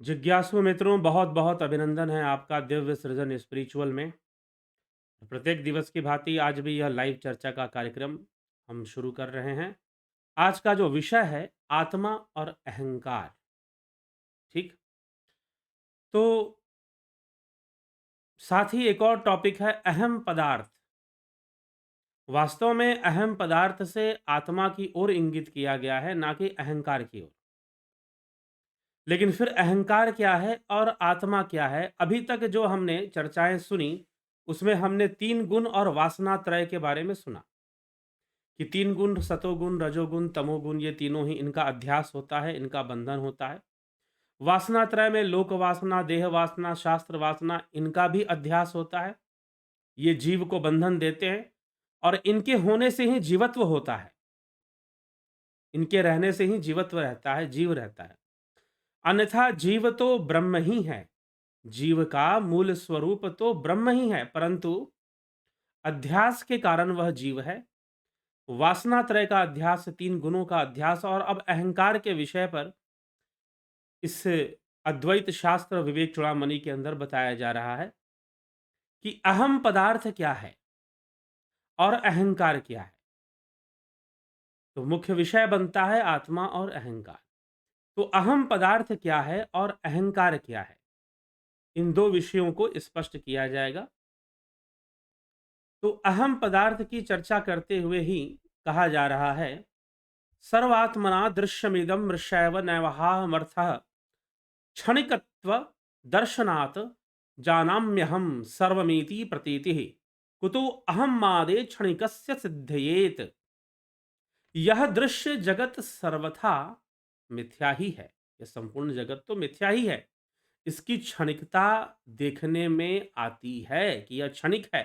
जिज्ञासु मित्रों, बहुत बहुत अभिनंदन है आपका दिव्य सृजन स्पिरिचुअल में। प्रत्येक दिवस की भांति आज भी यह लाइव चर्चा का कार्यक्रम हम शुरू कर रहे हैं। आज का जो विषय है, आत्मा और अहंकार। ठीक। तो साथ ही एक और टॉपिक है अहम पदार्थ। वास्तव में अहम पदार्थ से आत्मा की ओर इंगित किया गया है, ना कि अहंकार की ओर। लेकिन फिर अहंकार क्या है और आत्मा क्या है? अभी तक जो हमने चर्चाएं सुनी, उसमें हमने तीन गुण और वासना त्रय के बारे में सुना कि तीन गुण, सतोगुण, रजोगुण, तमोगुण, ये तीनों ही इनका अध्यास होता है, इनका बंधन होता है। वासना त्रय में लोक वासना, देह वासना, शास्त्र वासना, इनका भी अध्यास होता है। ये जीव को बंधन देते हैं और इनके होने से ही जीवत्व होता है। इनके रहने से ही जीवत्व रहता है, जीव रहता है। अन्यथा जीव तो ब्रह्म ही है। जीव का मूल स्वरूप तो ब्रह्म ही है, परंतु अध्यास के कारण वह जीव है। वासना त्रय का अध्यास, तीन गुणों का अध्यास, और अब अहंकार के विषय पर इस अद्वैत शास्त्र विवेक चूड़ामणि के अंदर बताया जा रहा है कि अहम पदार्थ क्या है और अहंकार क्या है। तो मुख्य विषय बनता है आत्मा और अहंकार। तो अहम पदार्थ क्या है और अहंकार क्या है, इन दो विषयों को स्पष्ट किया जाएगा। तो अहम पदार्थ की चर्चा करते हुए ही कहा जा रहा है, सर्वात्मना दृश्यमिदं मृषैव नैवहामर्थः क्षणिकत्व दर्शनात् जानाम्यहं सर्वमिति प्रतीतिः कुतो अहं मादे क्षणिकस्य सिद्धयेत। यह दृश्य जगत सर्वथा मिथ्या ही है। यह संपूर्ण जगत तो मिथ्या ही है। इसकी क्षणिकता देखने में आती है कि यह क्षणिक है।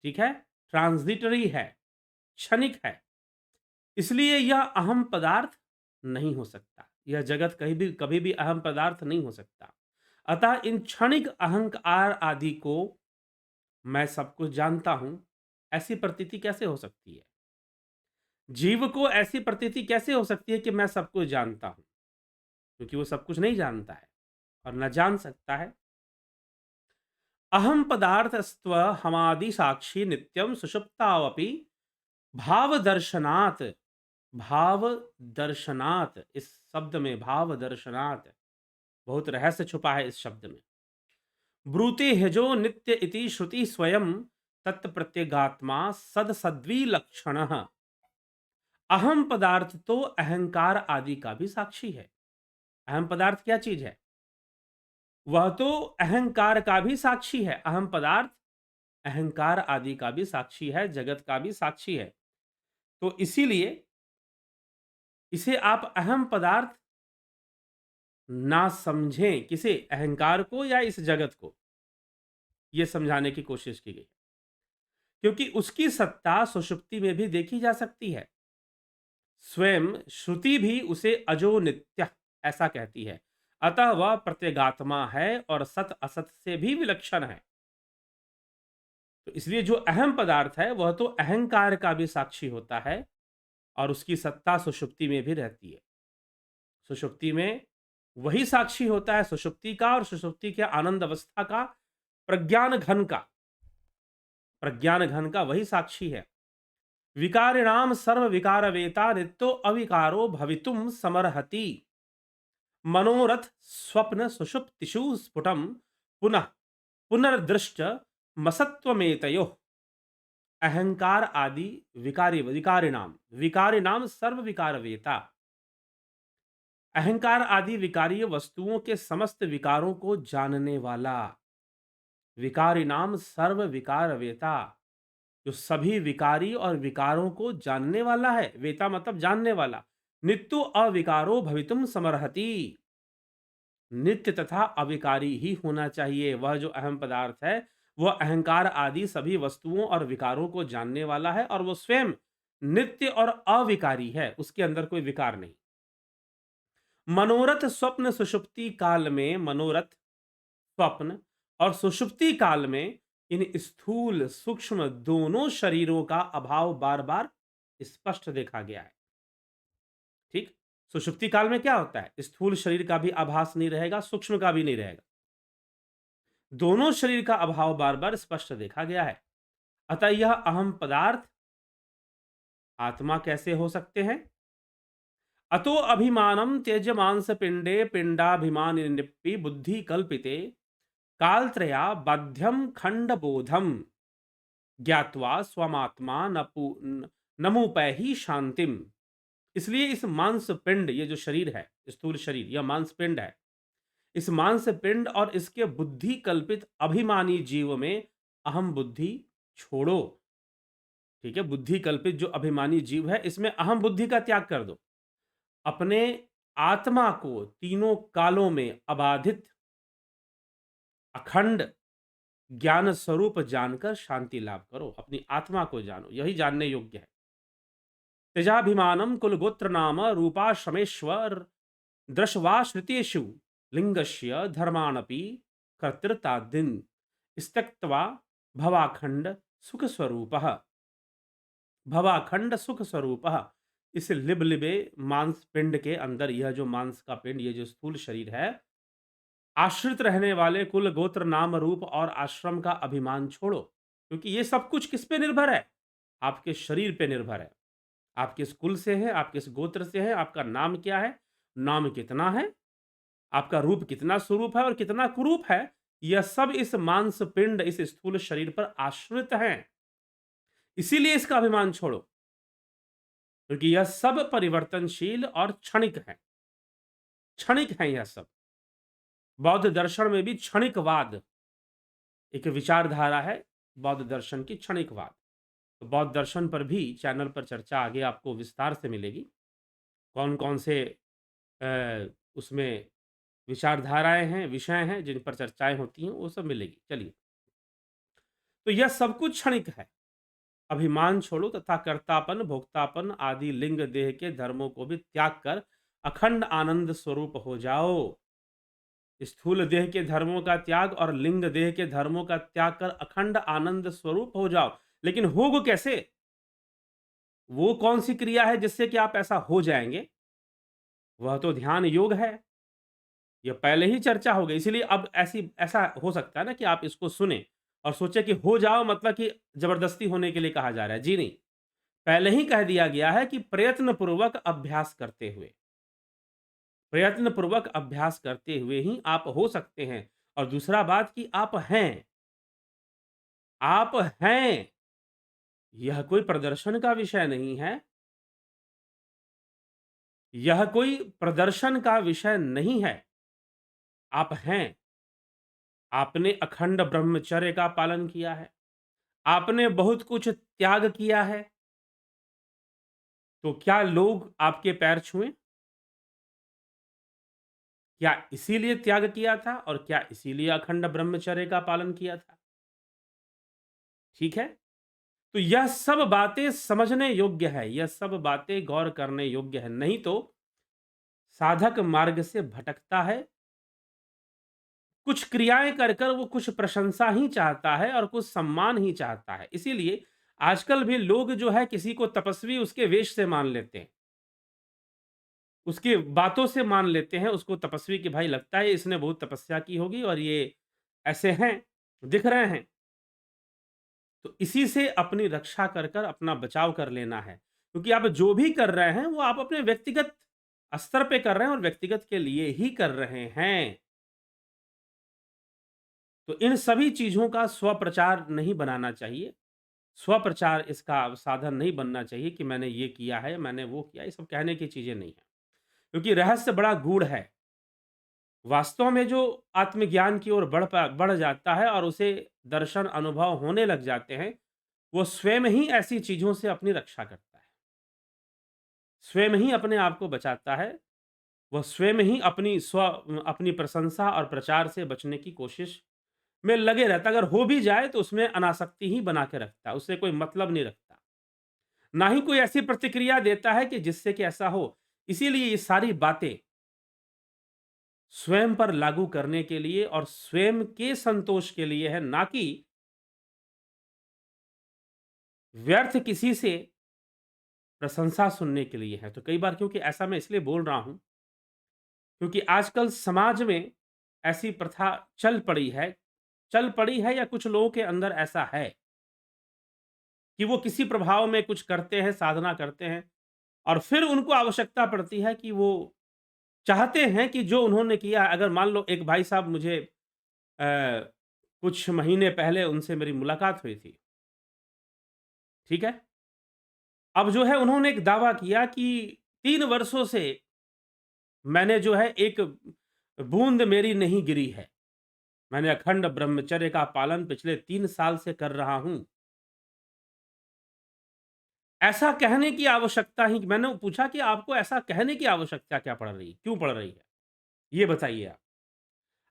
ठीक है, ट्रांजिटरी है, क्षणिक है। इसलिए यह अहम पदार्थ नहीं हो सकता। यह जगत कहीं भी कभी भी अहम पदार्थ नहीं हो सकता। अतः इन क्षणिक अहंकार आदि को मैं सब कुछ जानता हूं, ऐसी प्रतीति कैसे हो सकती है? जीव को ऐसी प्रतीति कैसे हो सकती है कि मैं सब कुछ जानता हूं? क्योंकि वो सब कुछ नहीं जानता है और न जान सकता है। अहम पदार्थस्त्व हमादि साक्षी नित्यम सुषुप्तावपि भाव दर्शनात्। भाव दर्शनात्, इस शब्द में भाव दर्शनात् बहुत रहस्य छुपा है। इस शब्द में ब्रूते हजो नित्य इति श्रुति स्वयं तत्प्रत्यगात्मा सद सद्वी लक्षण। अहम पदार्थ तो अहंकार आदि का भी साक्षी है। अहम पदार्थ क्या चीज है? वह तो अहंकार का भी साक्षी है। अहम पदार्थ अहंकार आदि का भी साक्षी है, जगत का भी साक्षी है। तो इसीलिए इसे आप अहम पदार्थ ना समझें। किसे? अहंकार को या इस जगत को? यह समझाने की कोशिश की गई, क्योंकि उसकी सत्ता सुषुप्ति में भी देखी जा सकती है। स्वयं श्रुति भी उसे अजो नित्य ऐसा कहती है। अतः वह प्रत्यगात्मा है और सत असत से भी विलक्षण है। तो इसलिए जो अहम पदार्थ है वह तो अहंकार का भी साक्षी होता है और उसकी सत्ता सुषुप्ति में भी रहती है। सुषुप्ति में वही साक्षी होता है, सुषुप्ति का और सुषुप्ति के आनंद अवस्था का, प्रज्ञान घन का वही साक्षी है। विकारिणाम सर्व विकार वेता नित्यो अविकारो भवितुम समर्हति। मनोरथ स्वप्न सुषुप्तिषु स्फुटम पुनः पुनर्दृष्ट मसत्वमेतयो। अहंकार आदि विकारिणाम सर्व विकार वेता। अहंकार आदि विकारीय वस्तुओं के समस्त विकारों को जानने वाला, विकारिणाम सर्व विकार वेता, जो सभी विकारी और विकारों को जानने वाला है। वेता मतलब जानने वाला। नित्यो अविकारो भवितुम समर्हति। नित्य तथा अविकारी ही होना चाहिए वह जो अहम पदार्थ है। वह अहंकार आदि सभी वस्तुओं और विकारों को जानने वाला है और वो स्वयं नित्य और अविकारी है, उसके अंदर कोई विकार नहीं। मनोरथ स्वप्न सुषुप्ति काल में, मनोरथ स्वप्न और सुषुप्ति काल में इन स्थूल सूक्ष्म दोनों शरीरों का अभाव बार बार स्पष्ट देखा गया है। ठीक। सुषुप्ति काल में क्या होता है? स्थूल शरीर का भी आभास नहीं रहेगा, सूक्ष्म का भी नहीं रहेगा। दोनों शरीर का अभाव बार-बार स्पष्ट देखा गया है। अतः यह अहम पदार्थ आत्मा कैसे हो सकते हैं? अतो अभिमानम त्यज्यमांस पिंडे पिंडाभिमान निप्पि बुद्धि कल्पिते कालत्रया बाध्यम खंड बोधम ज्ञात्वा स्वमात्मा नमुपैहि शांतिम। इसलिए इस मांस पिंड, ये जो शरीर है, स्थूल शरीर, यह मांस पिंड है। इस मांस पिंड और इसके बुद्धि कल्पित अभिमानी जीव में अहम बुद्धि छोड़ो। ठीक है, बुद्धि कल्पित जो अभिमानी जीव है, इसमें अहम बुद्धि का त्याग कर दो। अपने आत्मा को तीनों कालों में अबाधित अखंड ज्ञान स्वरूप जानकर शांति लाभ करो। अपनी आत्मा को जानो, यही जानने योग्य है। तेजाभिमानम कुलगोत्र नाम रूपाश्रमेश्वर दृशवाश्रितेषु लिंगस्य धर्माणपि कर्तृतादिन त्यक्त्वा भवाखंड सुख स्वरूपः। भवाखंड सुख स्वरूपः। इस लिबलिबे मांस पिंड के अंदर, यह जो मांस का पिंड, ये जो स्थूल शरीर है, आश्रित रहने वाले कुल गोत्र नाम रूप और आश्रम का अभिमान छोड़ो। क्योंकि ये सब कुछ किस पे निर्भर है? आपके शरीर पे निर्भर है। आप किस कुल से हैं, आप किस गोत्र से हैं, आपका नाम क्या है, नाम कितना है, आपका रूप कितना स्वरूप है और कितना कुरूप है, यह सब इस मांस पिंड, इस स्थूल शरीर पर आश्रित हैं। इसीलिए इसका अभिमान छोड़ो, क्योंकि यह सब परिवर्तनशील और क्षणिक है। क्षणिक है यह सब। बौद्ध दर्शन में भी क्षणिकवाद एक विचारधारा है, बौद्ध दर्शन की क्षणिकवाद। तो बौद्ध दर्शन पर भी चैनल पर चर्चा आगे आपको विस्तार से मिलेगी। कौन कौन से उसमें विचारधाराएं हैं, विषय हैं जिन पर चर्चाएं होती हैं, वो सब मिलेगी। चलिए, तो यह सब कुछ क्षणिक है। अभिमान छोड़ो तथा कर्तापन, भोक्तापन आदि लिंग देह के धर्मों को भी त्याग कर अखंड आनंद स्वरूप हो जाओ। स्थूल देह के धर्मों का त्याग और लिंग देह के धर्मों का त्याग कर अखंड आनंद स्वरूप हो जाओ। लेकिन होगो कैसे? वो कौन सी क्रिया है जिससे कि आप ऐसा हो जाएंगे? वह तो ध्यान योग है। यह पहले ही चर्चा हो गई, इसीलिए अब ऐसा हो सकता है ना कि आप इसको सुने और सोचे कि हो जाओ मतलब कि जबरदस्ती होने के लिए कहा जा रहा है। जी नहीं, पहले ही कह दिया गया है कि प्रयत्न पूर्वक अभ्यास करते हुए, प्रयत्न पूर्वक अभ्यास करते हुए ही आप हो सकते हैं। और दूसरा बात कि आप हैं, आप हैं। यह कोई प्रदर्शन का विषय नहीं है, यह कोई प्रदर्शन का विषय नहीं है। आप हैं। आपने अखंड ब्रह्मचर्य का पालन किया है, आपने बहुत कुछ त्याग किया है। तो क्या लोग आपके पैर छुएं? क्या इसीलिए त्याग किया था और क्या इसीलिए अखंड ब्रह्मचर्य का पालन किया था? ठीक है, तो यह सब बातें समझने योग्य है, यह सब बातें गौर करने योग्य है। नहीं तो साधक मार्ग से भटकता है। कुछ क्रियाएं कर कर वो कुछ प्रशंसा ही चाहता है और कुछ सम्मान ही चाहता है। इसीलिए आजकल भी लोग जो है किसी को तपस्वी उसके वेश से मान लेते हैं, उसकी बातों से मान लेते हैं उसको तपस्वी, कि भाई लगता है इसने बहुत तपस्या की होगी और ये ऐसे हैं, दिख रहे हैं। तो इसी से अपनी रक्षा कर कर अपना बचाव कर लेना है। क्योंकि आप जो भी कर रहे हैं वो आप अपने व्यक्तिगत स्तर पे कर रहे हैं और व्यक्तिगत के लिए ही कर रहे हैं। तो इन सभी चीज़ों का स्वप्रचार नहीं बनाना चाहिए। स्वप्रचार इसका साधन नहीं बनना चाहिए कि मैंने ये किया है, मैंने वो किया, ये सब कहने की चीज़ें नहीं हैं। क्योंकि रहस्य बड़ा गूढ़ है। वास्तव में जो आत्मज्ञान की ओर बढ़ जाता है और उसे दर्शन अनुभव होने लग जाते हैं, वो स्वयं ही ऐसी चीज़ों से अपनी रक्षा करता है। स्वयं ही अपने आप को बचाता है। वह स्वयं ही अपनी प्रशंसा और प्रचार से बचने की कोशिश में लगे रहता है। अगर हो भी जाए तो उसमें अनासक्ति ही बना के रखता है, उससे कोई मतलब नहीं रखता। ना ही कोई ऐसी प्रतिक्रिया देता है कि जिससे कि ऐसा हो। इसीलिए ये सारी बातें स्वयं पर लागू करने के लिए और स्वयं के संतोष के लिए है, ना कि व्यर्थ किसी से प्रशंसा सुनने के लिए है। तो कई बार क्योंकि ऐसा मैं इसलिए बोल रहा हूँ, क्योंकि आजकल समाज में ऐसी प्रथा चल पड़ी है या कुछ लोगों के अंदर ऐसा है कि वो किसी प्रभाव में कुछ करते हैं, साधना करते हैं और फिर उनको आवश्यकता पड़ती है कि वो चाहते हैं कि जो उन्होंने किया है, अगर मान लो एक भाई साहब मुझे अ, कुछ महीने पहले उनसे मेरी मुलाकात हुई थी, ठीक है? अब जो है उन्होंने एक दावा किया कि 3 वर्षों से मैंने जो है एक बूँद मेरी नहीं गिरी है। मैंने अखंड ब्रह्मचर्य का पालन पिछले 3 साल से कर रहा हूँ। ऐसा कहने की आवश्यकता ही मैंने पूछा कि आपको ऐसा कहने की आवश्यकता क्या पड़ रही है? क्यों पड़ रही है? ये बताइए आप।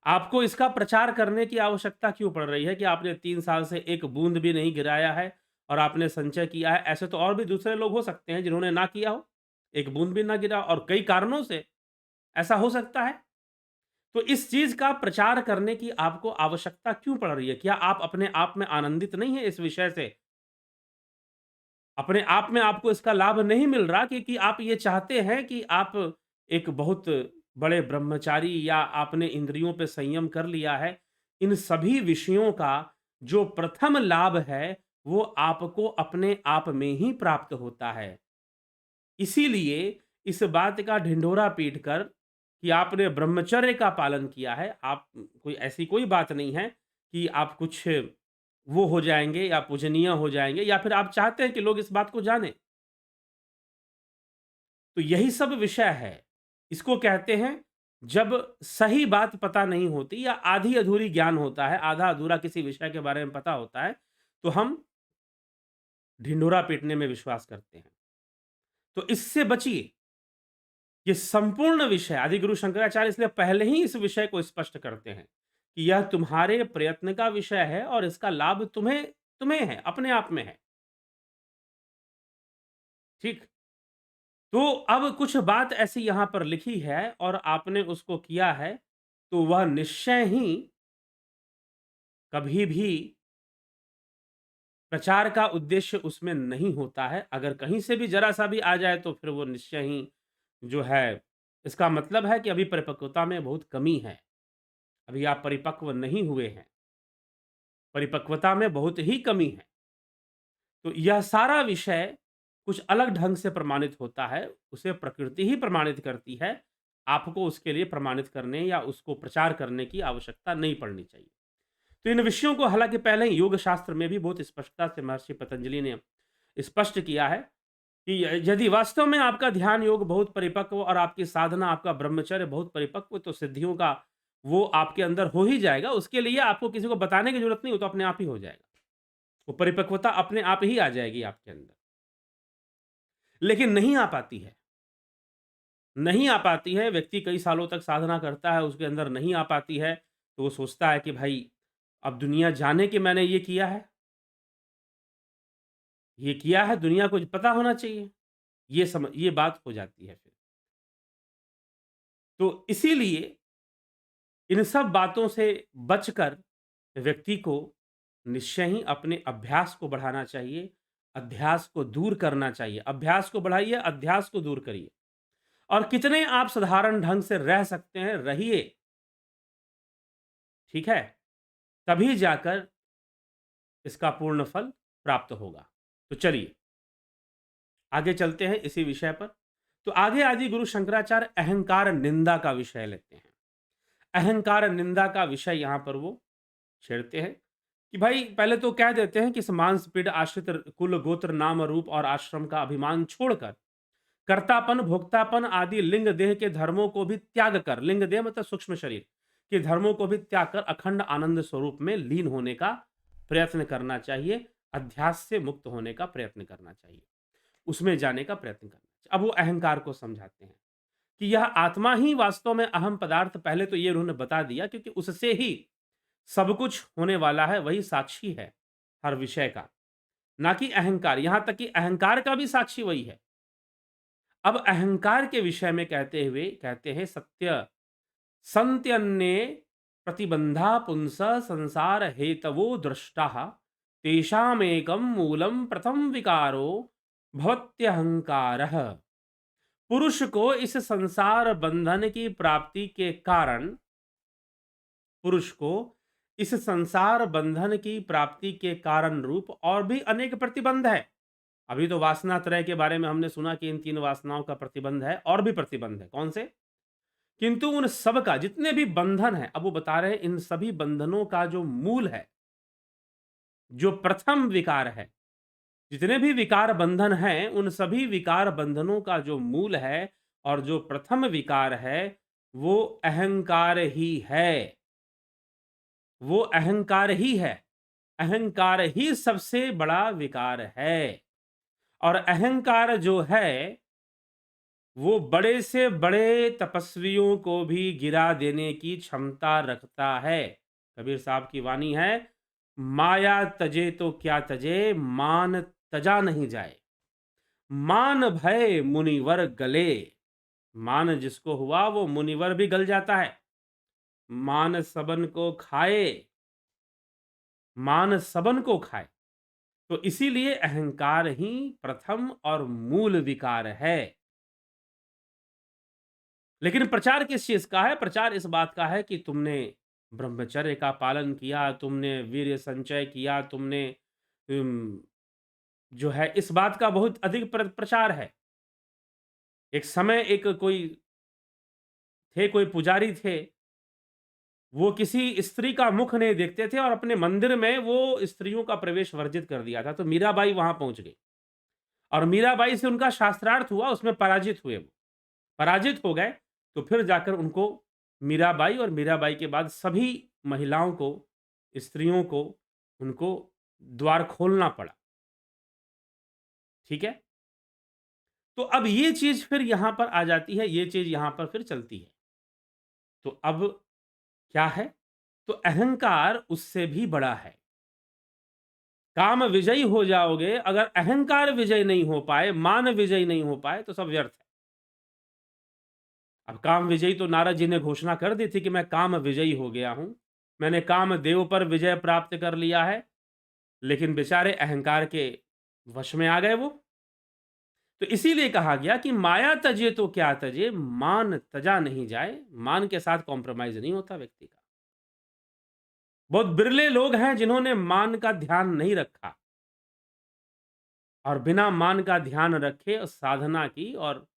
आपको इसका प्रचार करने की आवश्यकता क्यों पड़ रही है कि आपने 3 साल से एक बूँद भी नहीं गिराया है और आपने संचय किया है? ऐसे तो और भी दूसरे लोग हो सकते हैं जिन्होंने ना किया हो, एक बूँद भी ना गिरा और कई कारणों से ऐसा हो सकता है। तो इस चीज़ का प्रचार करने की आपको आवश्यकता क्यों पड़ रही है? क्या आप अपने आप में आनंदित नहीं हैं इस विषय से? अपने आप में आपको इसका लाभ नहीं मिल रहा क्योंकि आप ये चाहते हैं कि आप एक बहुत बड़े ब्रह्मचारी या आपने इंद्रियों पे संयम कर लिया है। इन सभी विषयों का जो प्रथम लाभ है, वो आपको अपने आप में ही प्राप्त होता है। इसीलिए इस बात का ढिंढोरा पीटकर कि आपने ब्रह्मचर्य का पालन किया है, आप कोई ऐसी कोई बात नहीं है कि आप कुछ वो हो जाएँगे या पूजनीय हो जाएँगे या फिर आप चाहते हैं कि लोग इस बात को जानें। तो यही सब विषय है। इसको कहते हैं जब सही बात पता नहीं होती या आधी-अधूरी ज्ञान होता है, आधा-अधूरा किसी विषय के बारे में पता होता है, तो हम ढिंढोरा पीटने में विश्वास करते हैं। तो इससे बचिए। ये संपूर्ण विषय आदिगुरु शंकराचार्य इसलिए पहले ही इस विषय को स्पष्ट करते हैं कि यह तुम्हारे प्रयत्न का विषय है और इसका लाभ तुम्हें तुम्हें है, अपने आप में है। ठीक? तो अब कुछ बात ऐसी यहाँ पर लिखी है और आपने उसको किया है, तो वह निश्चय ही कभी भी प्रचार का उद्देश्य उसमें नहीं होता है। अगर कहीं से भी ज़रा-सा भी आ जाए तो फिर वो निश्चय ही जो है, इसका मतलब है कि अभी परिपक्वता में बहुत कमी है। अभी आप परिपक्व नहीं हुए हैं। परिपक्वता में बहुत ही कमी है। तो यह सारा विषय कुछ अलग ढंग से प्रमाणित होता है, उसे प्रकृति ही प्रमाणित करती है। आपको उसके लिए प्रमाणित करने या उसको प्रचार करने की आवश्यकता नहीं पड़नी चाहिए। तो इन विषयों को हालाँकि पहले ही योग शास्त्र में भी बहुत स्पष्टता से महर्षि पतंजलि ने स्पष्ट किया है कि यदि वास्तव में आपका ध्यान योग बहुत परिपक्व और आपकी साधना, आपका ब्रह्मचर्य बहुत परिपक्व, तो सिद्धियों का वो आपके अंदर हो ही जाएगा। उसके लिए आपको किसी को बताने की ज़रूरत नहीं, वो तो अपने आप ही हो जाएगा। वो परिपक्वता अपने आप ही आ जाएगी आपके अंदर। लेकिन नहीं आ पाती है। नहीं आ पाती है, व्यक्ति कई सालों तक साधना करता है, उसके अंदर नहीं आ पाती है, तो वो सोचता है कि भाई अब दुनिया जाने कि मैंने ये किया है। ये किया है, दुनिया को पता होना चाहिए। ये बात हो जाती है फिर। तो इसीलिए इन सब बातों से बचकर व्यक्ति को निश्चय ही अपने अभ्यास को बढ़ाना चाहिए, अध्यास को दूर करना चाहिए। अभ्यास को बढ़ाइए, अध्यास को दूर करिए और कितने आप साधारण ढंग से रह सकते हैं, रहिए, ठीक है? तभी जाकर इसका पूर्ण फल प्राप्त होगा। तो चलिए, आगे चलते हैं इसी विषय पर। तो आगे आदि गुरु शंकराचार्य अहंकार निंदा का विषय लेते हैं। अहंकार निंदा का विषय यहाँ पर वो छेड़ते हैं कि भाई पहले तो कह देते हैं कि इस मांस पीढ़ आश्रित कुल गोत्र नाम रूप और आश्रम का अभिमान छोड़कर कर्तापन भोक्तापन आदि लिंग देह के धर्मों को भी त्याग कर, लिंग देह मतलब सूक्ष्म शरीर के धर्मों को भी त्याग कर अखंड आनंद स्वरूप में लीन होने का प्रयत्न करना चाहिए, अध्यास से मुक्त होने का प्रयत्न करना चाहिए, उसमें जाने का प्रयत्न करना चाहिए। अब वो अहंकार को समझाते हैं कि यह आत्मा ही वास्तव में अहम पदार्थ, पहले तो ये उन्होंने बता दिया क्योंकि उससे ही सब कुछ होने वाला है, वही साक्षी है हर विषय का, ना कि अहंकार। यहां तक कि अहंकार का भी साक्षी वही है। अब अहंकार के विषय में कहते हुए कहते हैं सत्य संत्यन्ये प्रतिबंधा पुंस संसार हेतवो दृष्टा तेषामेकम मूलम प्रथम विकारो भवत्यहंकारः। पुरुष को इस संसार बंधन की प्राप्ति के कारण पुरुष को इस संसार बंधन की प्राप्ति के कारण रूप और भी अनेक प्रतिबंध है। अभी तो वासना त्रय के बारे में हमने सुना कि इन 3 वासनाओं का प्रतिबंध है, और भी प्रतिबंध है। कौन से? किंतु उन सब का जितने भी बंधन है, अब वो बता रहे हैं इन सभी बंधनों का जो मूल है, जो प्रथम विकार है, जितने भी विकार बंधन हैं, उन सभी विकार बंधनों का जो मूल है और जो प्रथम विकार है, वो अहंकार ही है। वो अहंकार ही है। अहंकार ही सबसे बड़ा विकार है। और अहंकार जो है, वो बड़े से बड़े तपस्वियों को भी गिरा देने की क्षमता रखता है। कबीर साहब की वाणी है, माया तजे तो क्या तजे, मान तजा नहीं जाए। मान भय मुनिवर गले। मान जिसको हुआ वो मुनिवर भी गल जाता है। मान सबन को खाए। मान सबन को खाए। तो इसीलिए अहंकार ही प्रथम और मूल विकार है। लेकिन प्रचार किस चीज का है? प्रचार इस बात का है कि तुमने ब्रह्मचर्य का पालन किया, तुमने वीर्य संचय किया, तुमने उम, जो है इस बात का बहुत अधिक प्रचार है। एक समय एक कोई पुजारी थे, वो किसी स्त्री का मुख नहीं देखते थे और अपने मंदिर में वो स्त्रियों का प्रवेश वर्जित कर दिया था। तो मीराबाई वहां पहुंच गई और मीराबाई से उनका शास्त्रार्थ हुआ, उसमें पराजित हुए वो। पराजित हो गए, तो फिर जाकर उनको मीराबाई और मीराबाई के बाद सभी महिलाओं को, स्त्रियों को, उनको द्वार खोलना पड़ा। ठीक है? तो अब ये चीज़ फिर यहाँ पर आ जाती है, ये चीज़ यहाँ पर फिर चलती है। तो अब क्या है? तो अहंकार उससे भी बड़ा है। काम विजयी हो जाओगे, अगर अहंकार विजय नहीं हो पाए, मान विजयी नहीं हो पाए, तो सब व्यर्थ है। अब काम विजयी तो नारद जी ने घोषणा कर दी थी कि मैं काम विजयी हो गया हूं, मैंने काम देव पर विजय प्राप्त कर लिया है। लेकिन बेचारे अहंकार के वश में आ गए वो। तो इसीलिए कहा गया कि माया तजे तो क्या तजे, मान तजा नहीं जाए। मान के साथ कॉम्प्रोमाइज नहीं होता व्यक्ति का। बहुत बिरले लोग हैं जिन्होंने मान का ध्यान नहीं रखा और बिना मान का ध्यान रखे और साधना की, और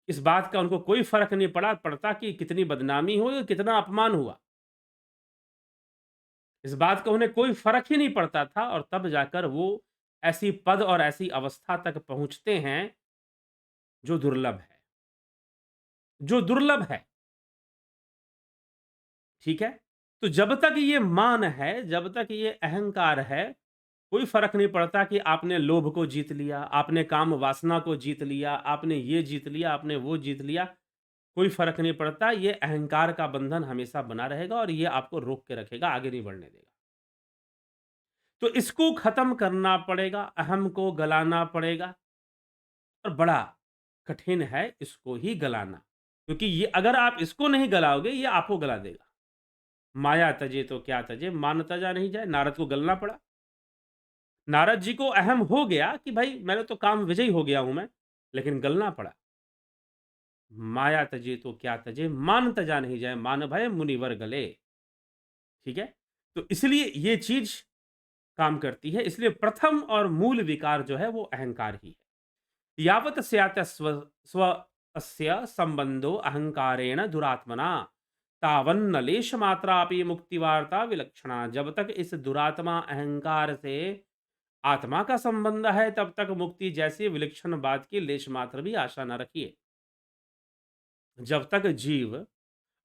इस बात का उनको कोई फर्क नहीं पड़ता कि कितनी बदनामी हुई और कितना अपमान हुआ। इस बात का उन्हें कोई फ़र्क ही नहीं पड़ता था, और तब जाकर वो ऐसी पद और ऐसी अवस्था तक पहुँचते हैं, जो दुर्लभ है। जो दुर्लभ है, ठीक है? तो जब तक ये मान है, जब तक ये अहंकार है, कोई फ़र्क नहीं पड़ता कि आपने लोभ को जीत लिया, आपने काम वासना को जीत लिया, आपने ये जीत लिया, आपने वो जीत लिया, कोई फ़र्क नहीं पड़ता। ये अहंकार का बंधन हमेशा बना रहेगा और ये आपको रोक के रखेगा, आगे नहीं बढ़ने देगा। तो इसको खत्म करना पड़ेगा, अहम को गलाना पड़ेगा, और बड़ा कठिन है इसको ही गलाना, क्योंकि ये अगर आप इसको नहीं गलाओगे, ये आपको गला देगा। माया तजे तो क्या तजे, मान तजा नहीं जाए। नारद को गलना पड़ा। नारद जी को अहम हो गया कि भाई मैंने तो काम विजयी हो गया हूं मैं, लेकिन गलना पड़ा। माया तजे तो क्या तजे, मान तजा नहीं जाए, मान भय मुनिवर गले। ठीक है? तो इसलिए ये चीज काम करती है। इसलिए प्रथम और मूल विकार जो है वो अहंकार ही है। यावत स्यात् स्व अस्य संबंधो अहंकारेण दुरात्मना, तावन्न लेश मात्रापि मुक्ति वार्ता विलक्षणा। जब तक इस दुरात्मा अहंकार से आत्मा का संबंध है, तब तक मुक्ति जैसी विलक्षण बात की लेश मात्र भी आशा न रखिए। जब तक जीव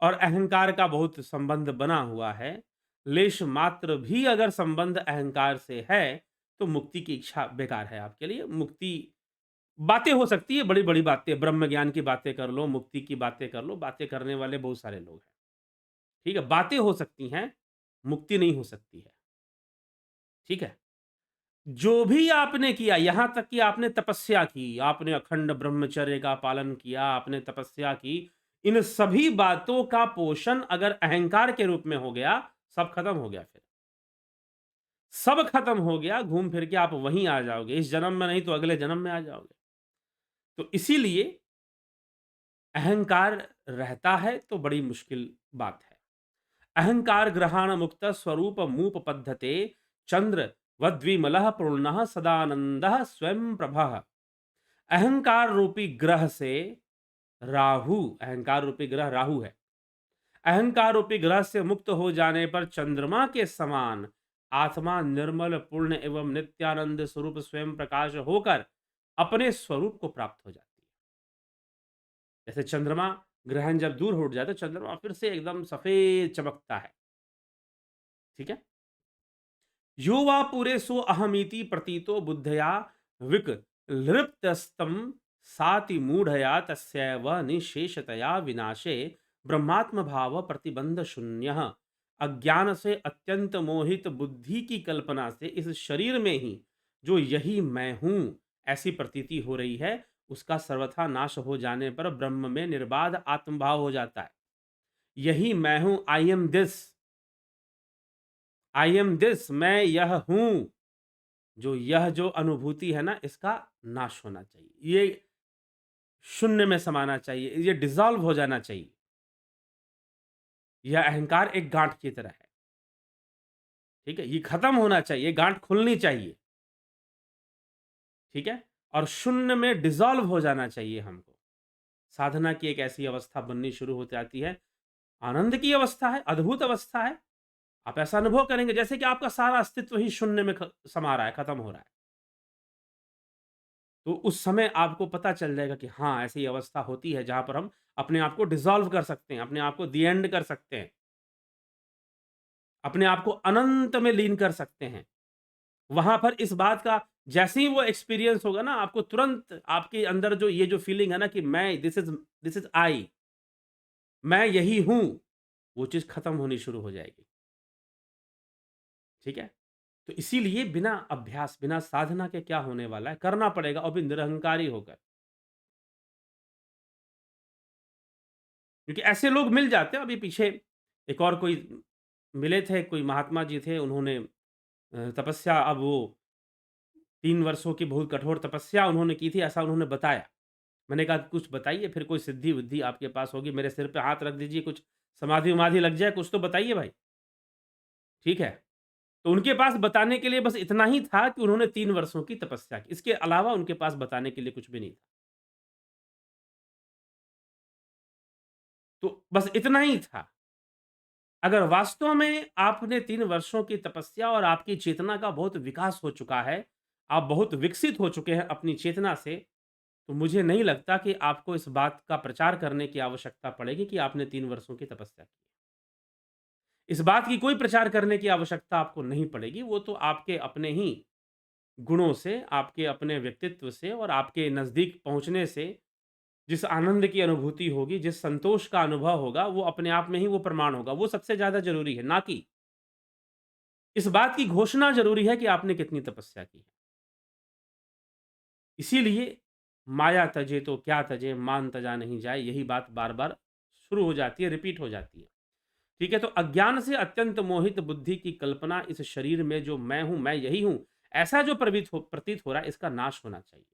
और अहंकार का बहुत संबंध बना हुआ है, लेश मात्र भी अगर संबंध अहंकार से है, तो मुक्ति की इच्छा बेकार है आपके लिए। मुक्ति बातें हो सकती है, बड़ी-बड़ी बातें, ब्रह्म ज्ञान की बातें कर लो, मुक्ति की बातें कर लो, बातें करने वाले बहुत सारे लोग हैं। ठीक है? बातें हो सकती हैं, मुक्ति नहीं हो सकती है। ठीक है? जो भी आपने किया, यहां तक कि आपने तपस्या की, आपने अखंड ब्रह्मचर्य का पालन किया, आपने तपस्या की, इन सभी बातों का पोषण अगर अहंकार के रूप में हो गया, सब खत्म हो गया फिर। सब खत्म हो गया, घूम फिर के आप वहीं आ जाओगे। इस जन्म में नहीं तो अगले जन्म में आ जाओगे। तो इसीलिए अहंकार रहता है तो बड़ी मुश्किल बात है। अहंकार ग्रहण मुक्त स्वरूप मूप पद्धते चंद्र वद्विमलः पूर्णः सदानंदः स्वयं प्रभः। अहंकार रूपी ग्रह से राहु, अहंकार रूपी ग्रह राहु है। अहंकार रूपी ग्रह से मुक्त हो जाने पर चंद्रमा के समान आत्मा निर्मल पूर्ण एवं नित्यानंद स्वरूप स्वयं प्रकाश होकर अपने स्वरूप को प्राप्त हो जाती है। जैसे चंद्रमा ग्रहण जब दूर हो जाए तो चंद्रमा फिर से एकदम सफेद चमकता है। ठीक है। यो वा पुरे सो अहमीति प्रतीतो बुद्धया विकलृप्तस्तम साति मूढ़या तस्यैव निशेषतया विनाशे ब्रह्मात्म भाव प्रतिबंध शून्य। अज्ञान से अत्यंत मोहित बुद्धि की कल्पना से इस शरीर में ही जो यही मैं हूं ऐसी प्रतीति हो रही है, उसका सर्वथा नाश हो जाने पर ब्रह्म में निर्बाध आत्मभाव हो जाता है। यही मैं हूं, I am this, I am this, मैं यह हूं। जो यह जो अनुभूति है ना, इसका नाश होना चाहिए, ये शून्य में समाना चाहिए, ये डिसॉल्व हो जाना चाहिए। यह अहंकार एक गांठ की तरह है। ठीक है, ये खत्म होना चाहिए, गांठ खुलनी चाहिए। ठीक है, और शून्य में डिसॉल्व हो जाना चाहिए हमको। साधना की एक ऐसी अवस्था बननी शुरू हो जाती है, आनंद की अवस्था है, अद्भुत अवस्था है। आप ऐसा अनुभव करेंगे जैसे कि आपका सारा अस्तित्व ही शून्य में समा रहा है, खत्म हो रहा है। तो उस समय आपको पता चल जाएगा कि हाँ, ऐसी अवस्था होती है जहाँ पर हम अपने आप को डिसॉल्व कर सकते हैं, अपने आप को द एंड कर सकते हैं, अपने आप को अनंत में लीन कर सकते हैं। वहाँ पर इस बात का जैसे ही वो एक्सपीरियंस होगा ना, आपको तुरंत आपके अंदर जो ये जो फीलिंग है ना कि मैं दिस इज़ आई, मैं यही हूँ, वो चीज़ खत्म होनी शुरू हो जाएगी। ठीक है? तो इसीलिए बिना अभ्यास, बिना साधना के क्या होने वाला है, करना पड़ेगा और भी निरहंकारी होकर। क्योंकि ऐसे लोग मिल जाते हैं। अभी पीछे एक और कोई मिले थे, कोई महात्मा जी थे, उन्होंने तपस्या, अब वो 3 वर्षों की बहुत कठोर तपस्या उन्होंने की थी, ऐसा उन्होंने बताया। मैंने कहा कुछ बताइए, फिर कोई सिद्धि-विद्धि आपके पास होगी, मेरे सिर पे हाथ रख दीजिए, कुछ समाधि-वमाधि लग जाए, कुछ तो बताइए भाई। ठीक है? तो उनके पास बताने के लिए बस इतना ही था कि उन्होंने 3 वर्षों की तपस्या की। इसके अलावा उनके पास बताने के लिए कुछ भी नहीं था। तो बस इतना ही था। अगर वास्तव में आपने 3 वर्षों की तपस्या और आपकी चेतना का बहुत विकास हो चुका है, आप बहुत विकसित हो चुके हैं अपनी चेतना से, तो मुझे नहीं लगता कि आपको इस बात का प्रचार करने की आवश्यकता पड़ेगी कि आपने 3 वर्षों की तपस्या की। इस बात की कोई प्रचार करने की आवश्यकता आपको नहीं पड़ेगी, वो तो आपके अपने ही गुणों से, आपके अपने व्यक्तित्व से और आपके नज़दीक पहुँचने से जिस आनंद की अनुभूति होगी, जिस संतोष का अनुभव होगा, वो अपने आप में ही वो प्रमाण होगा। वो सबसे ज़्यादा ज़रूरी है, ना कि इस बात की घोषणा ज़रूरी है कि आपने कितनी तपस्या की है। इसीलिए माया तजे तो क्या तजे, मान तजा नहीं जाए, यही बात बार-बार शुरू हो जाती है, रिपीट हो जाती है। ठीक है? तो अज्ञान से अत्यंत मोहित बुद्धि की कल्पना इस शरीर में जो मैं हूँ, मैं यही हूँ, ऐसा जो प्रतीत हो रहा है, इसका नाश होना चाहिए।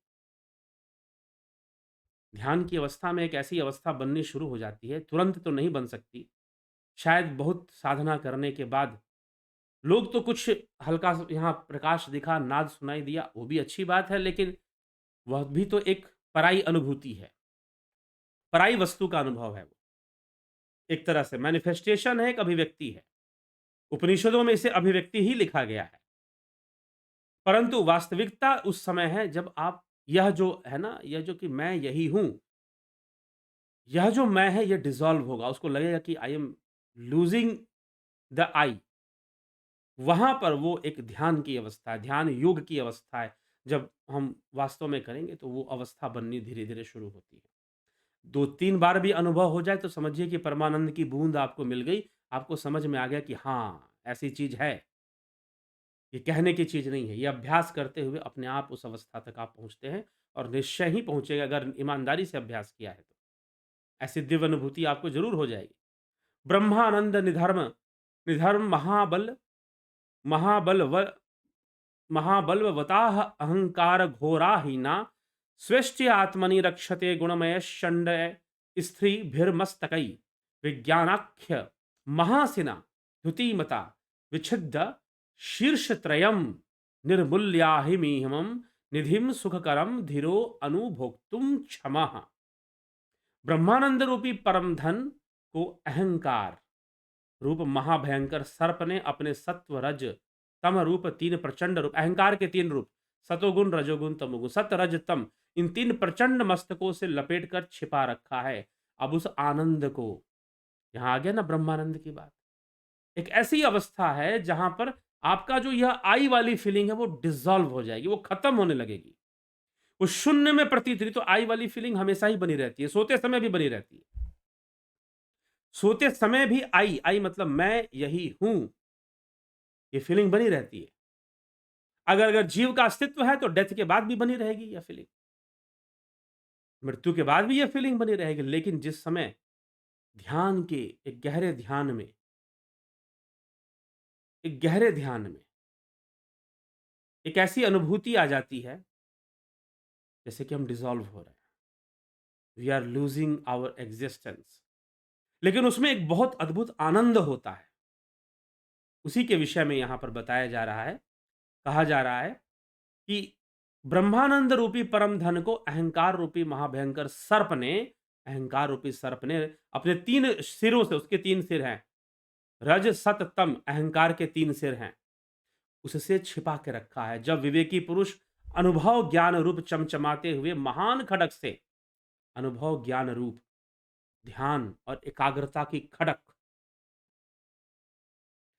ध्यान की अवस्था में एक ऐसी अवस्था बननी शुरू हो जाती है, तुरंत तो नहीं बन सकती। शायद बहुत साधना करने के बाद लोग तो कुछ हल्का सा यहाँ प्रकाश दिखा, नाद सुनाई दिया, वो भी अच्छी बात है, लेकिन वह भी तो एक पराई अनुभूति है, पराई वस्तु का अनुभव है वो। एक तरह से मैनिफेस्टेशन है, एक अभिव्यक्ति है। उपनिषदों में इसे अभिव्यक्ति ही लिखा गया है। परंतु वास्तविकता उस समय है जब आप यह जो है ना, यह जो कि मैं यही हूँ, यह जो मैं है, ये डिसॉल्व होगा। उसको लगेगा कि आई एम लूजिंग द आई। वहाँ पर वो एक ध्यान की अवस्था है, ध्यान योग की अवस्था है। जब हम वास्तव में करेंगे तो वो अवस्था बननी धीरे-धीरे शुरू होती है। 2-3 बार भी अनुभव हो जाए तो समझिए कि परमानंद की बूँद आपको मिल गई। आपको समझ में आ गया कि हाँ, ऐसी चीज़ है। ये कहने की चीज़ नहीं है। ये अभ्यास करते हुए अपने आप उस अवस्था तक आप पहुँचते हैं और निश्चय ही पहुँचेगा अगर ईमानदारी से अभ्यास किया है तो। ऐसी दिव्य अनुभूति आपको ज़रूर हो जाएगी। ब्रह्मानंद निधर्म, निधर्म महाबल, महाबल महाबलवताः अहंकार घोराहीना स्वेष्टि आत्मनि रक्षते गुणमय षण्ड स्त्रीभिर्मस्तकै विज्ञानाख्य महासिना द्युतिमता विच्छिद्य शीर्षत्रयं निर्मूल्याहिमीहमं निधिम सुखकरम धीरो अनुभोक्तुम क्षमः। ब्रह्मानंद रूपी परम धन को अहंकार रूप महाभयंकर सर्प ने अपने सत्व रज तम रूप तीन प्रचंड रूप, अहंकार के तीन रूप सतोगुण रजोगुण तमोगुण, सत रज तम, इन तीन प्रचंड मस्तकों से लपेटकर छिपा रखा है। अब उस आनंद को, यहां आ गया ना ब्रह्मानंद की बात, एक ऐसी अवस्था है जहां पर आपका जो यह आई वाली फीलिंग है वो डिसॉल्व हो जाएगी, वो खत्म होने लगेगी, वो शून्य में प्रतीत हुई। तो आई वाली फीलिंग हमेशा ही बनी रहती है, सोते समय भी बनी रहती है। सोते समय भी आई, आई मतलब मैं यही हूं, ये फीलिंग बनी रहती है। अगर जीव का अस्तित्व है तो डेथ के बाद भी बनी रहेगी यह फीलिंग, मृत्यु के बाद भी यह फीलिंग बनी रहेगी। लेकिन जिस समय ध्यान के एक गहरे ध्यान में, एक गहरे ध्यान में एक ऐसी अनुभूति आ जाती है जैसे कि हम डिसॉल्व हो रहे हैं, we are losing our existence, लेकिन उसमें एक बहुत अद्भुत आनंद होता है। उसी के विषय में यहां पर बताया जा रहा है, कहा जा रहा है कि ब्रह्मानंद रूपी परम धन को अहंकार रूपी महाभयंकर सर्प ने, अहंकार रूपी सर्प ने अपने तीन सिरों से, उसके तीन सिर हैं, रज सत तम, अहंकार के तीन सिर हैं, उससे छिपा के रखा है। जब विवेकी पुरुष अनुभव ज्ञान रूप चमचमाते हुए महान खड़क से, अनुभव ज्ञान रूप ध्यान और एकाग्रता की खड़क,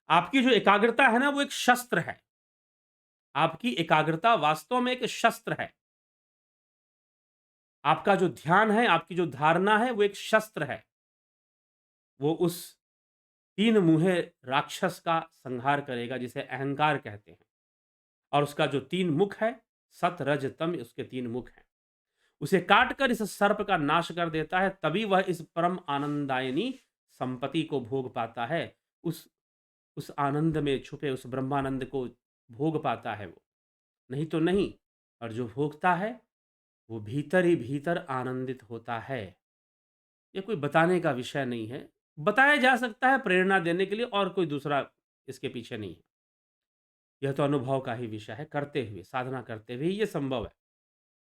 आपकी जो एकाग्रता है ना वो एक शस्त्र है, आपकी एकाग्रता वास्तव में एक शस्त्र है। आपका जो ध्यान है, आपकी जो धारणा है वो एक शस्त्र है। वो उस तीन मुहे राक्षस का संहार करेगा जिसे अहंकार कहते हैं, और उसका जो तीन मुख है, सत रज तम, उसके तीन मुख हैं, उसे काटकर इस सर्प का नाश कर देता है। तभी वह इस परम आनंदायनी संपत्ति को भोग पाता है, उस आनंद में छुपे उस ब्रह्मानंद को भोग पाता है वो, नहीं तो नहीं। और जो भोगता है वो भीतर ही भीतर आनंदित होता है। ये कोई बताने का विषय नहीं है, बताया जा सकता है प्रेरणा देने के लिए, और कोई दूसरा इसके पीछे नहीं है। यह तो अनुभव का ही विषय है, करते हुए, साधना करते हुए ये संभव है,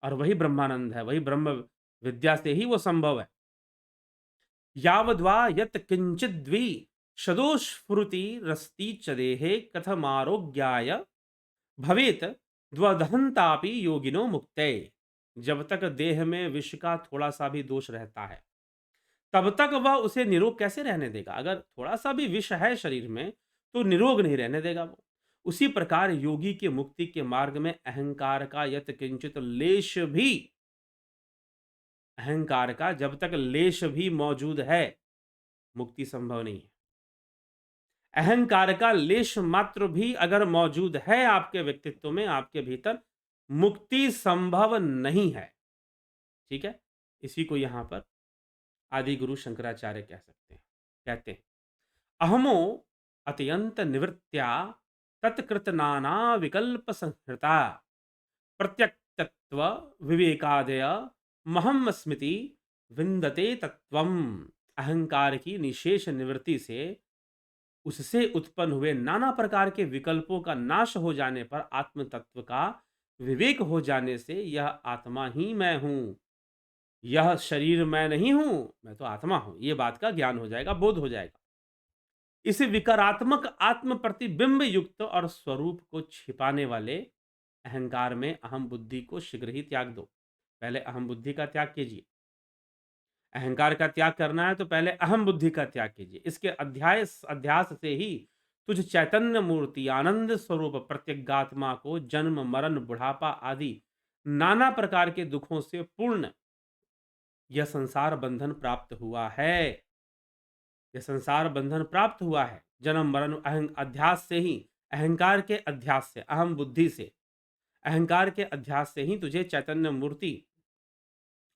और वही ब्रह्मानंद है, वही ब्रह्म विद्या से ही वो संभव है। यावद्वा यत् किंचिद्वी शदोस्फुरुति रस्ती चदेहे कथमारोग्याय भवेत द्वदहंतापि योगिनो मुक्ते। जब तक देह में विष का थोड़ा सा भी दोष रहता है तब तक वह उसे निरोग कैसे रहने देगा। अगर थोड़ा सा भी विष है शरीर में तो निरोग नहीं रहने देगा वो। उसी प्रकार योगी के मुक्ति के मार्ग में अहंकार का यत किंचित लेश भी, अहंकार का जब तक लेश भी मौजूद है मुक्ति संभव नहीं है। अहंकार का लेश मात्र भी अगर मौजूद है आपके व्यक्तित्व में, आपके भीतर, मुक्ति संभव नहीं है। ठीक है, इसी को यहां पर आदि गुरु शंकराचार्य कह सकते हैं, कहते हैं अहमो अत्यंत निवृत्त्या तत्कृत नाना विकल्प संहृता प्रत्यक्तत्व विवेकादय महम स्मृति विंदते तत्वम। अहंकार की निशेष निवृत्ति से, उससे उत्पन्न हुए नाना प्रकार के विकल्पों का नाश हो जाने पर, आत्म तत्व का विवेक हो जाने से, यह आत्मा ही मैं हूं, यह शरीर मैं नहीं हूं, मैं तो आत्मा हूं, यह बात का ज्ञान हो जाएगा, बोध हो जाएगा। इस विकारात्मक आत्म प्रतिबिंब युक्त और स्वरूप को छिपाने वाले अहंकार में अहम बुद्धि को शीघ्र ही त्याग दो। पहले अहम बुद्धि का त्याग कीजिए। अहंकार का त्याग करना है तो पहले अहम बुद्धि का त्याग कीजिए। इसके अध्यास से ही तुझ चैतन्य मूर्ति आनंद स्वरूप प्रत्यगात्मा को जन्म मरण बुढ़ापा आदि नाना प्रकार के दुखों से पूर्ण यह संसार बंधन प्राप्त हुआ है। यह संसार बंधन प्राप्त हुआ है जन्म मरण अध्यास से ही, अहंकार के अध्यास से, अहम बुद्धि से, अहंकार के अध्यास से ही तुझे चैतन्य मूर्ति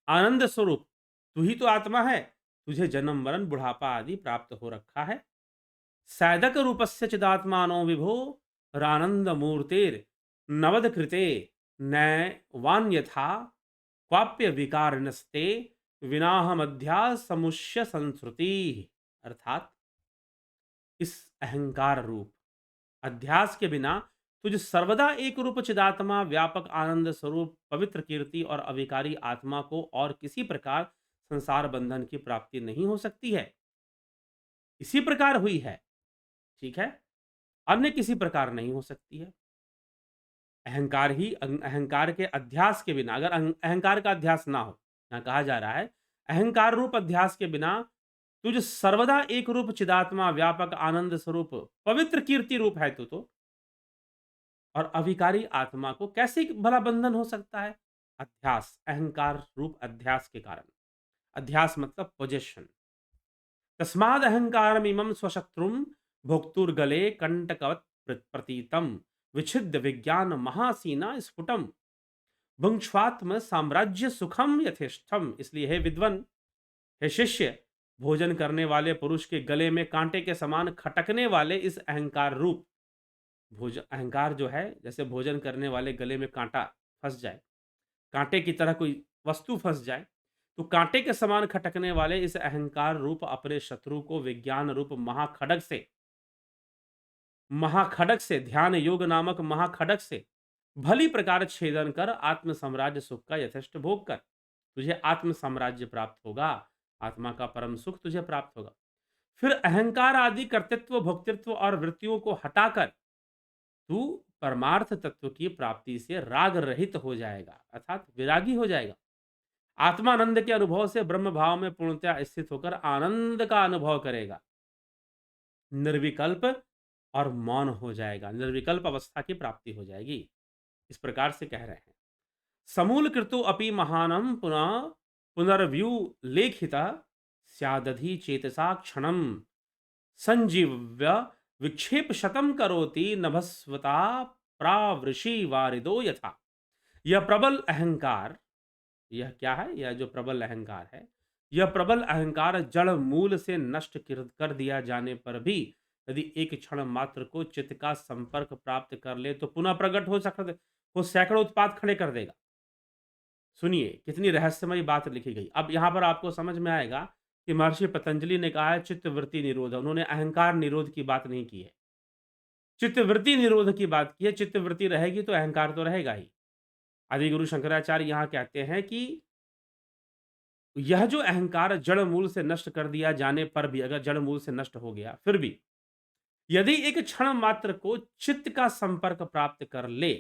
आनंद स्वरूप, तू ही तो आत्मा है, तुझे जन्म मरण बुढ़ापा आदि प्राप्त हो रखा है। सैदक रूपस्य चिदात्मानो विभो रानंद मूर्तेर नवदकृते नैवान्यथा क्वाप्य विकारिणस्ते विनाहमध्या समुष्य संस्कृति। अर्थात इस अहंकार रूप अध्यास के बिना तुझ सर्वदा एक रूप चिदात्मा व्यापक आनंद स्वरूप पवित्र कीर्ति और अविकारी आत्मा को और किसी प्रकार संसार बंधन की प्राप्ति नहीं हो सकती है। इसी प्रकार हुई है, ठीक है, अन्य किसी प्रकार नहीं हो सकती है। अहंकार ही अहंकार के अध्यास के बिना, अगर अहंकार का अध्यास ना हो, यहाँ कहा जा रहा है अहंकार रूप अध्यास के बिना तुझ सर्वदा एक रूप चिदात्मा व्यापक आनंद स्वरूप पवित्र कीर्ति रूप है तू तो, और अविकारी आत्मा को कैसे भला बंधन हो सकता है? अध्यास, अहंकार रूप अध्यास के कारण। अध्यास मतलब पोजेशन। तस्माद अहंकारमिमं स्वशत्रुं भोक्तुर्गले कंटकवत् प्रतीतम विच्छिद्य विज्ञान महासीना स्फुटम भुंक्ष्वात्म साम्राज्य सुखम यथेष्टम। इसलिए हे विद्वन, हे शिष्य, भोजन करने वाले पुरुष के गले में कांटे के समान खटकने वाले इस अहंकार रूप भोजन, अहंकार जो है जैसे भोजन करने वाले गले में कांटा फंस जाए, कांटे की तरह कोई वस्तु फंस जाए, तो कांटे के समान खटकने वाले इस अहंकार रूप अपने शत्रु को विज्ञान रूप महाखड़ग से ध्यान योग नामक महाखड़ग से भली प्रकार छेदन कर आत्म साम्राज्य सुख का यथेष्ट भोग कर तुझे आत्म साम्राज्य प्राप्त होगा, आत्मा का परम सुख तुझे प्राप्त होगा। फिर अहंकार आदि कर्तृत्व भोक्तृत्व और वृत्तियों को हटाकर तू परमार्थ तत्व की प्राप्ति से राग रहित हो जाएगा, अर्थात विरागी हो जाएगा। आत्मानंद के अनुभव से ब्रह्म भाव में पूर्णतया स्थित होकर आनंद का अनुभव करेगा, निर्विकल्प और मौन हो जाएगा, निर्विकल्प अवस्था की प्राप्ति हो जाएगी। इस प्रकार से कह रहे हैं, समूल कृतो अपि महानम पुनः पुनर्व्यू लेखिता स्यादधि चेतसा क्षणम संजीव्य विक्षेप शतम करोति नभस्वता प्रावृषि वारिदो यथा। यह प्रबल अहंकार, यह क्या है? यह जो प्रबल अहंकार है, यह प्रबल अहंकार जड़ मूल से नष्ट कर दिया जाने पर भी यदि एक क्षण मात्र को चित्त का संपर्क प्राप्त कर ले तो पुनः प्रकट हो सकते, वो सैकड़ों उत्पात खड़े कर देगा। सुनिए कितनी रहस्यमयी बात लिखी गई। अब यहां पर आपको समझ में आएगा कि महर्षि पतंजलि ने कहा है चित्तवृत्ति निरोध, उन्होंने अहंकार निरोध की बात नहीं की है, चित्तवृत्ति निरोध की बात की है। चित्तवृत्ति रहेगी तो अहंकार तो रहेगा ही। आदि गुरु शंकराचार्य यहां कहते हैं कि यह जो अहंकार जड़ मूल से नष्ट कर दिया जाने पर भी, अगर जड़ मूल से नष्ट हो गया फिर भी यदि एक क्षण मात्र को चित्त का संपर्क प्राप्त कर ले,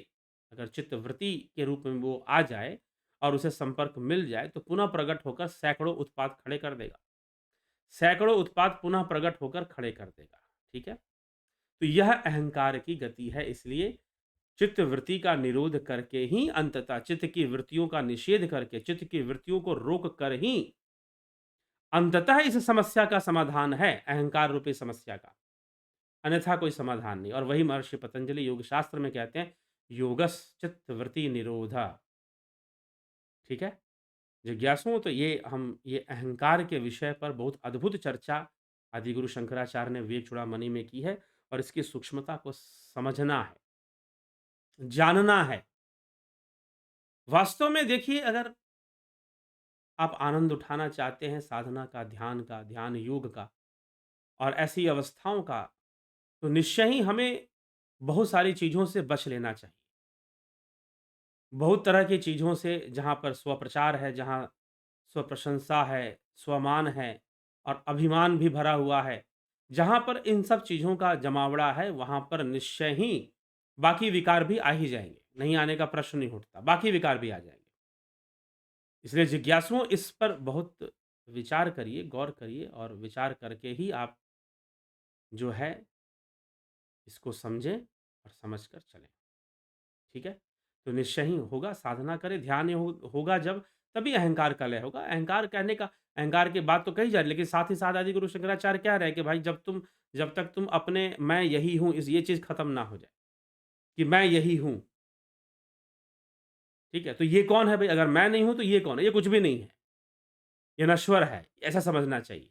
अगर चित्त वृत्ति के रूप में वो आ जाए और उसे संपर्क मिल जाए तो पुनः प्रकट होकर सैकड़ों उत्पात खड़े कर देगा, सैकड़ों उत्पात पुनः प्रकट होकर खड़े कर देगा। ठीक है, तो यह अहंकार की गति है। इसलिए चित्त वृत्ति का निरोध करके ही, अंततः चित्त की वृत्तियों का निषेध करके, चित्त की वृत्तियों को रोक कर ही अंततः इस समस्या का समाधान है, अहंकार रूपी समस्या का, अन्यथा कोई समाधान नहीं। और वही महर्षि पतंजलि योग शास्त्र में कहते हैं योगस चित्त वृत्ति निरोधा। ठीक है जिज्ञासुओं, तो ये अहंकार के विषय पर बहुत अद्भुत चर्चा आदिगुरु शंकराचार्य ने विवेक चूड़ामणि में की है, और इसकी सूक्ष्मता को समझना है, जानना है। वास्तव में देखिए, अगर आप आनंद उठाना चाहते हैं साधना का, ध्यान योग का और ऐसी अवस्थाओं का, तो निश्चय ही हमें बहुत सारी चीज़ों से बच लेना चाहिए। बहुत तरह की चीज़ों से, जहाँ पर स्वप्रचार है, जहाँ स्वप्रशंसा है, स्वमान है और अभिमान भी भरा हुआ है, जहाँ पर इन सब चीज़ों का जमावड़ा है, वहाँ पर निश्चय ही बाकी विकार भी आ ही जाएँगे। नहीं आने का प्रश्न नहीं उठता, बाकी विकार भी आ जाएँगे। इसलिए जिज्ञासुओं इस पर बहुत विचार करिए, गौर करिए और विचार करके ही आप जो है इसको समझें और समझकर चलें। ठीक है? तो निश्चय ही होगा, साधना करें, ध्यान होगा जब, तभी अहंकार का लय होगा। अहंकार कहने का, अहंकार की बात तो कही जा रही है, लेकिन साथ ही साथ आदि गुरु शंकराचार्य कह रहे हैं कि भाई जब तक तुम अपने मैं यही हूँ इस ये चीज़ खत्म ना हो जाए कि मैं यही हूँ। ठीक है? तो ये कौन है भाई? अगर मैं नहीं हूँ तो ये कौन है? ये कुछ भी नहीं है। ये नश्वर है, ऐसा समझना चाहिए।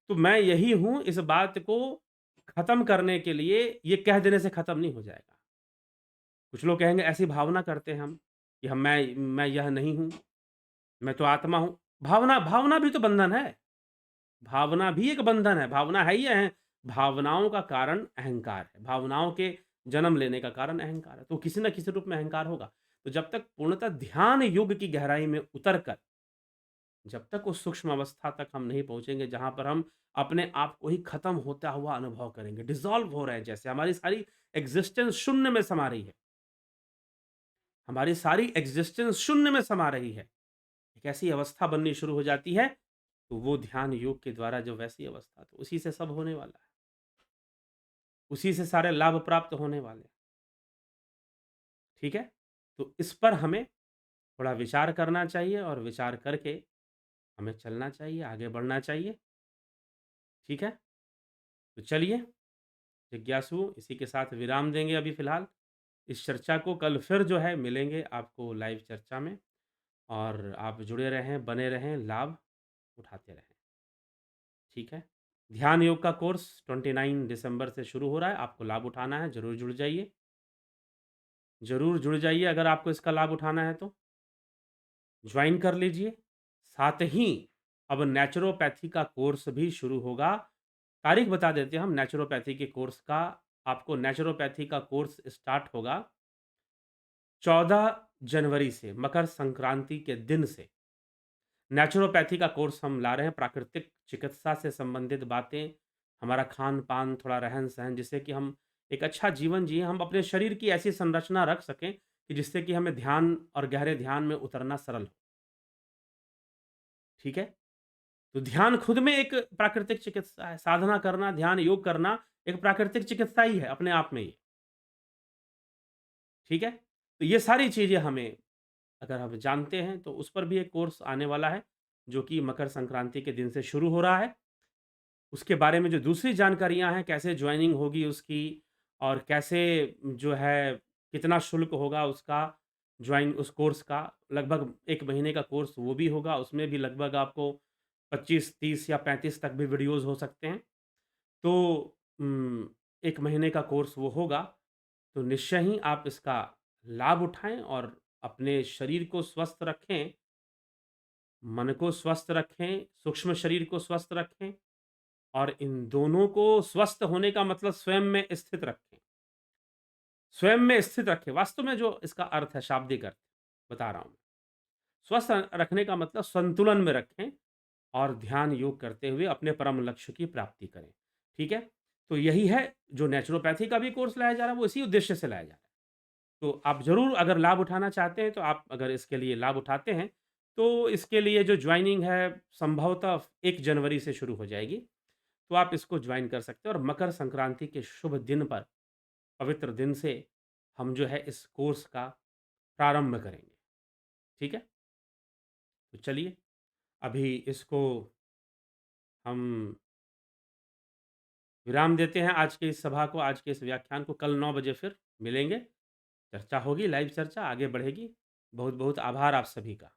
तो मैं यही हूँ, इस बात को खत्म करने के लिए ये कह देने से खत्म नहीं हो जाएगा। कुछ लोग कहेंगे ऐसी भावना करते हैं हम कि हम मैं यह नहीं हूँ, मैं तो आत्मा हूँ। भावना भावना भी तो बंधन है। भावना भी एक बंधन है, भावना है ही है। भावनाओं का कारण अहंकार है, भावनाओं के जन्म लेने का कारण अहंकार है, तो किसी न किसी रूप में अहंकार होगा। तो जब तक पूर्णतः ध्यान योग की गहराई में उतर कर, जब तक उस सूक्ष्म अवस्था तक हम नहीं पहुँचेंगे जहाँ पर हम अपने आप को ही खत्म होता हुआ अनुभव करेंगे, डिसॉल्व हो रहे हैं जैसे हमारी सारी एक्जिस्टेंस शून्य में समा रही है, हमारी सारी एक्जिस्टेंस शून्य में समा रही है। एक ऐसी अवस्था बननी शुरू हो जाती है, तो वो ध्यान योग के द्वारा जो वैसी अवस्था तो उसी से सब होने वाला है। उसी से सारे लाभ प्राप्त होने वाले हैं, ठीक है? तो इस पर हमें थोड़ा विचार करना चाहिए और विचार करके हमें चलना चाहिए, आगे बढ़ना चाहिए, ठीक है? तो चलिए जिज्ञासुओं इसी के साथ विराम देंगे अभी फ़िलहाल। इस चर्चा को कल फिर जो है मिलेंगे आपको लाइव चर्चा में और आप जुड़े रहें, बने रहें, लाभ उठाते रहें, ठीक है? ध्यान योग का कोर्स 29 दिसंबर से शुरू हो रहा है, आपको लाभ उठाना है, ज़रूर जुड़ जाइए। ज़रूर जुड़ जाइए अगर आपको इसका लाभ उठाना है तो। ज्वाइन कर लीजिए। साथ ही अब नेचुरोपैथी का कोर्स भी शुरू होगा। तारीख बता देते हैं हम नेचुरोपैथी के कोर्स का। आपको नेचुरोपैथी का कोर्स स्टार्ट होगा 14 जनवरी से, मकर संक्रांति के दिन से। नेचुरोपैथी का कोर्स हम ला रहे हैं, प्राकृतिक चिकित्सा से संबंधित बातें, हमारा खान-पान, थोड़ा रहन-सहन जिससे कि हम एक अच्छा जीवन जिएँ, हम अपने शरीर की ऐसी संरचना रख सकें कि जिससे कि हमें ध्यान और गहरे ध्यान में उतरना सरल हो। ठीक है? तो ध्यान खुद में एक प्राकृतिक चिकित्सा है, साधना करना, ध्यान, योग करना एक प्राकृतिक चिकित्सा ही है अपने आप में ही, ठीक है? तो ये सारी चीज़ें हमें अगर हम जानते हैं तो उस पर भी एक कोर्स आने वाला है, जो कि मकर संक्रांति के दिन से शुरू हो रहा है। उसके बारे में जो दूसरी जानकारियाँ हैं, कैसे जॉइनिंग होगी उसकी और कैसे जो है कितना शुल्क होगा उसका जॉइन उस कोर्स का, लगभग 1 महीने का कोर्स वो भी होगा, उसमें भी लगभग आपको 25, 30 या 35 तक भी वीडियोज़ हो सकते हैं। तो 1 महीने का कोर्स वो होगा, तो निश्चय ही आप इसका लाभ उठाएँ और अपने शरीर को स्वस्थ रखें, मन को स्वस्थ रखें, सूक्ष्म शरीर को स्वस्थ रखें और इन दोनों को स्वस्थ होने का मतलब स्वयं में स्थित रखें। स्वयं में स्थित रखें, वास्तव में जो इसका अर्थ है शाब्दिक अर्थ, बता रहा हूँ मैं। स्वस्थ रखने का मतलब संतुलन में रखें और ध्यान योग करते हुए अपने परम लक्ष्य की प्राप्ति करें, ठीक है? तो यही है जो नेचुरोपैथी का भी कोर्स लाया जा रहा है, वो इसी उद्देश्य से लाया जा रहा है। तो आप ज़रूर अगर लाभ उठाना चाहते हैं, तो आप अगर इसके लिए लाभ उठाते हैं, तो इसके लिए जो जॉइनिंग है संभवतः 1 जनवरी से शुरू हो जाएगी। तो आप इसको जॉइन कर सकते हैं और मकर संक्रांति के शुभ दिन पर, पवित्र दिन से हम जो है इस कोर्स का प्रारंभ करेंगे, ठीक है? तो चलिए, अभी इसको हम विराम देते हैं आज की इस सभा को, आज के इस व्याख्यान को। कल 9 बजे फिर मिलेंगे, चर्चा होगी, लाइव चर्चा आगे बढ़ेगी। बहुत-बहुत आभार आप सभी का।